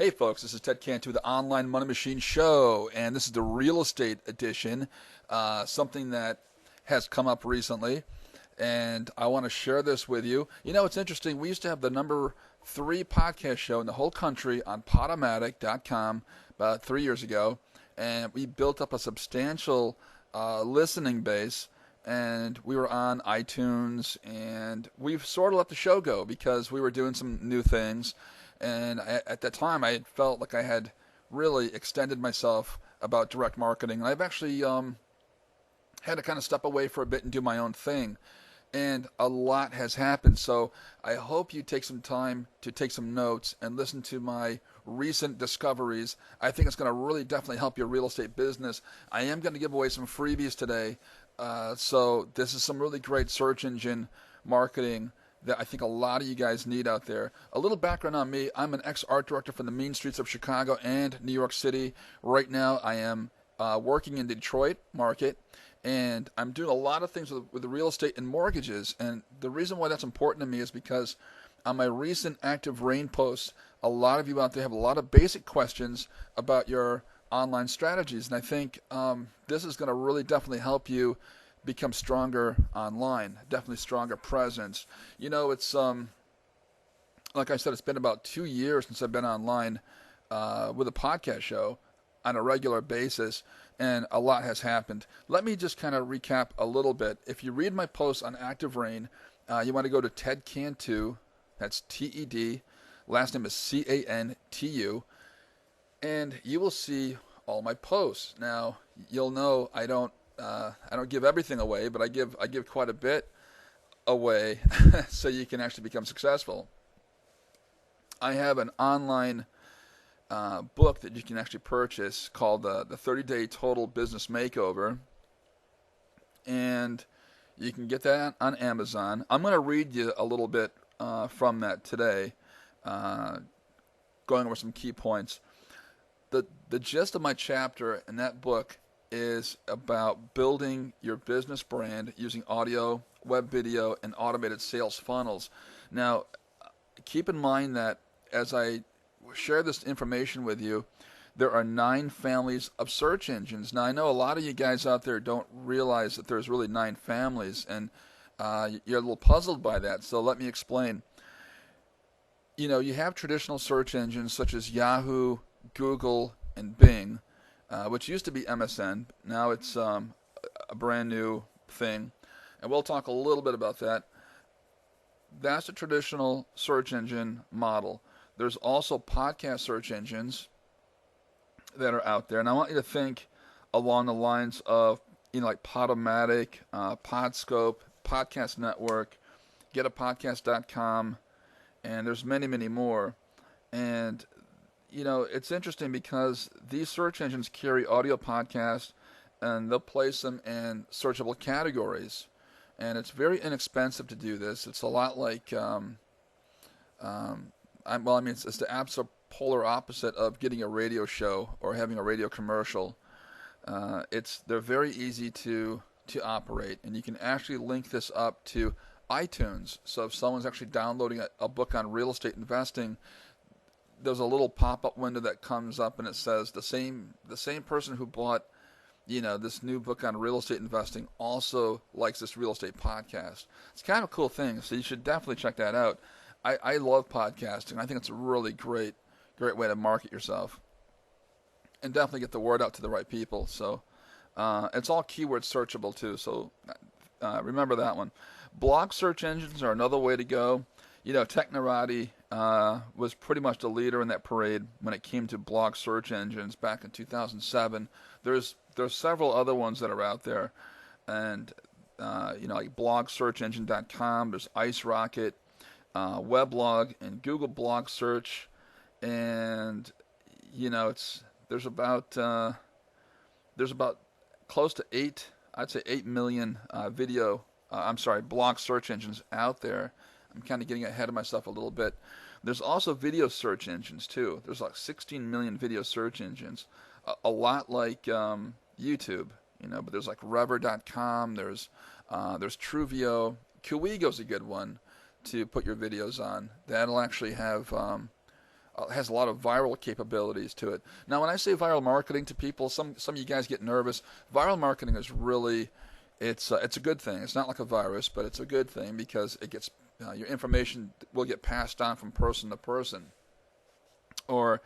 Hey folks, this is Ted Cantu, the Online Money Machine Show, and this is the real estate edition, something that has come up recently, and I want to share this with you. You know, it's interesting. We used to have the number 3 podcast show in the whole country on Podomatic.com about 3 years ago, and we built up a substantial listening base, and we were on iTunes, and we've sort of let the show go because we were doing some new things. And at that time, I had felt like I had really extended myself about direct marketing. And I've actually had to kind of step away for a bit and do my own thing. And a lot has happened. So I hope you take some time to take some notes and listen to my recent discoveries. I think it's going to really definitely help your real estate business. I am going to give away some freebies today. So this is some really great search engine marketing that I think a lot of you guys need out there. A little background on me. I'm an ex-art director from the mean streets of Chicago and New York City. Right now I am working in the Detroit market, and I'm doing a lot of things with the real estate and mortgages. And the reason why that's important to me is because on my recent Active Rain posts, a lot of you out there have a lot of basic questions about your online strategies. And I think this is going to really definitely help you become stronger online, definitely stronger presence. You know, it's like I said, it's been about 2 years since I've been online with a podcast show on a regular basis, and a lot has happened. Let me just kind of recap a little bit. If you read my posts on Active Rain, you want to go to Ted Cantu, that's T-E-D, last name is C-A-N-T-U, and you will see all my posts. Now, you'll know I don't give everything away, but I give quite a bit away so you can actually become successful. I have an online book that you can actually purchase called the 30-Day Total Business Makeover, and you can get that on Amazon. I'm going to read you a little bit from that today, going over some key points. The gist of my chapter in that book is about building your business brand using audio, web video, and automated sales funnels. Now, keep in mind that as I share this information with you, there are 9 families of search engines. Now, I know a lot of you guys out there don't realize that there's really 9 families, and you're a little puzzled by that, so let me explain. You know, you have traditional search engines such as Yahoo, Google, and Bing, which used to be MSN. Now it's a brand new thing, and we'll talk a little bit about that. That's the traditional search engine model. There's also podcast search engines that are out there, and I want you to think along the lines of, you know, like Podomatic, Podscope, Podcast Network, GetAPodcast.com, and there's many, many more. And you know, it's interesting because these search engines carry audio podcasts, and they'll place them in searchable categories. And it's very inexpensive to do this. It's a lot like, it's the absolute polar opposite of getting a radio show or having a radio commercial. They're very easy to operate, and you can actually link this up to iTunes. So if someone's actually downloading a book on real estate investing, there's a little pop-up window that comes up, and it says the same person who bought, you know, this new book on real estate investing also likes this real estate podcast. It's kind of a cool thing, so you should definitely check that out. I love podcasting. I think it's a really great way to market yourself and definitely get the word out to the right people. So it's all keyword searchable too, so remember that one. Blog search engines are another way to go. You know, Technorati was pretty much the leader in that parade when it came to blog search engines back in 2007. There's several other ones that are out there, and you know, like blogsearchengine.com. There's IceRocket, Weblog, and Google Blog Search, and you know, there's about close to 8 million blog search engines out there. I'm kind of getting ahead of myself a little bit. There's also video search engines too. There's like 16 million video search engines, a lot like YouTube, you know. But there's like Rever.com. There's Truvio. Qwigo's a good one to put your videos on. That'll actually have has a lot of viral capabilities to it. Now, when I say viral marketing to people, some of you guys get nervous. Viral marketing is really, it's a good thing. It's not like a virus, but it's a good thing because it gets your information will get passed on from person to person, or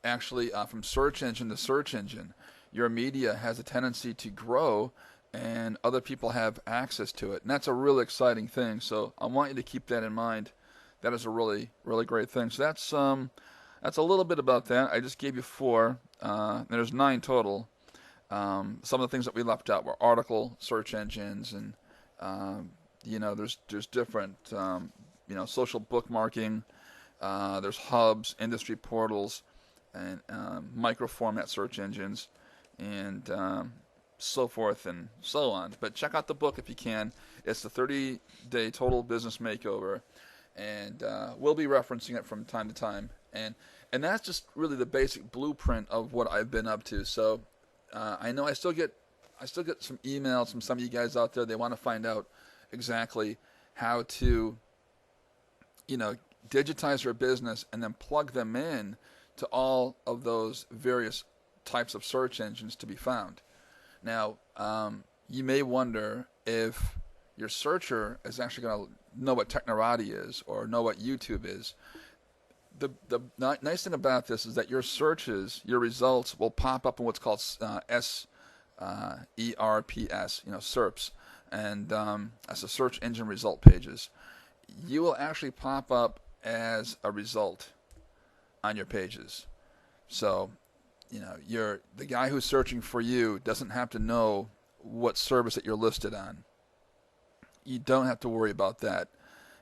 actually from search engine to search engine. Your media has a tendency to grow, and other people have access to it, and that's a really exciting thing. So I want you to keep that in mind. That is a really, really great thing. So that's a little bit about that. I just gave you 4. There's 9 total. Some of the things that we left out were article search engines, and there's different social bookmarking. There's hubs, industry portals, and micro format search engines, and so forth and so on. But check out the book if you can. It's the 30-day total business makeover, and we'll be referencing it from time to time. And that's just really the basic blueprint of what I've been up to. So I know I still get some emails from some of you guys out there. They want to find out exactly how to digitize their business and then plug them in to all of those various types of search engines to be found. Now, you may wonder if your searcher is actually going to know what Technorati is or know what YouTube is. The nice thing about this is that your searches, your results, will pop up in what's called SERPs, SERPs, and that's the search engine result pages. You will actually pop up as a result on your pages. So, the guy who's searching for you doesn't have to know what service that you're listed on. You don't have to worry about that,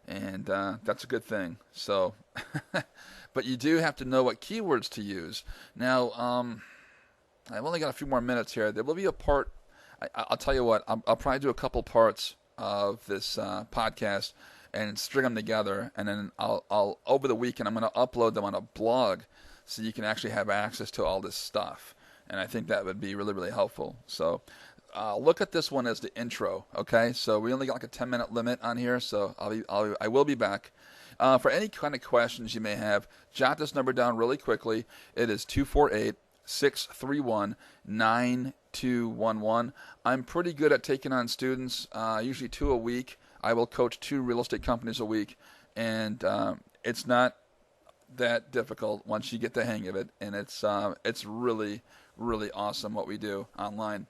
and that's a good thing. So, but you do have to know what keywords to use. Now, I've only got a few more minutes here. There will be a part. I'll tell you what. I'll probably do a couple parts of this podcast and string them together, and then I'll over the weekend I'm going to upload them on a blog, so you can actually have access to all this stuff. And I think that would be really, really helpful. So look at this one as the intro, okay? So we only got like a 10-minute limit on here, so I will be back. For any kind of questions you may have, jot this number down really quickly. It is 248-631-9211. I'm pretty good at taking on students, usually 2 a week. I will coach 2 real estate companies a week, and it's not that difficult once you get the hang of it, and it's really, really awesome what we do online.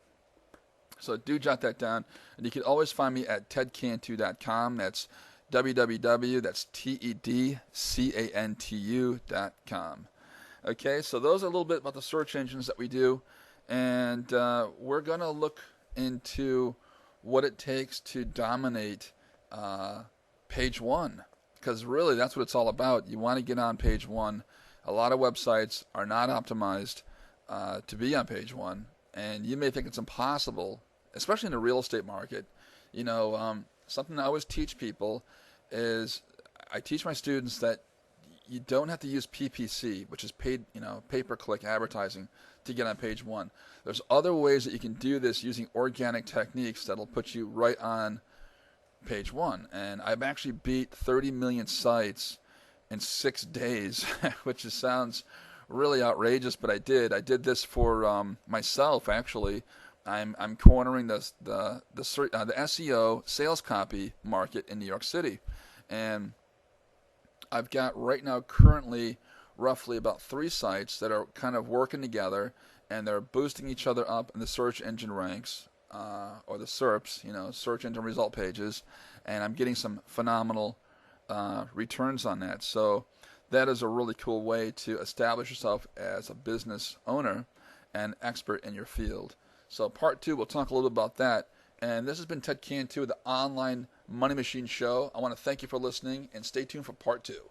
So do jot that down, and you can always find me at tedcantu.com. That's www. That's tedcantu.com. Okay, so those are a little bit about the search engines that we do, and we're gonna look into what it takes to dominate page 1. Because really, that's what it's all about. You want to get on page 1. A lot of websites are not optimized to be on page 1, and you may think it's impossible, especially in the real estate market. Something I always teach people is I teach my students that you don't have to use PPC, which is paid, pay-per-click advertising, to get on page 1. There's other ways that you can do this using organic techniques that'll put you right on page 1. And I've actually beat 30 million sites in 6 days, which sounds really outrageous, but I did. I did this for myself, actually. I'm cornering the SEO sales copy market in New York City, and I've got right now currently roughly about 3 sites that are kind of working together, and they're boosting each other up in the search engine ranks, or the SERPs, search engine result pages, and I'm getting some phenomenal returns on that. So that is a really cool way to establish yourself as a business owner and expert in your field. So part 2, we'll talk a little bit about that. And this has been Ted Cantu, the Online Money Machine Show. I want to thank you for listening, and stay tuned for part 2.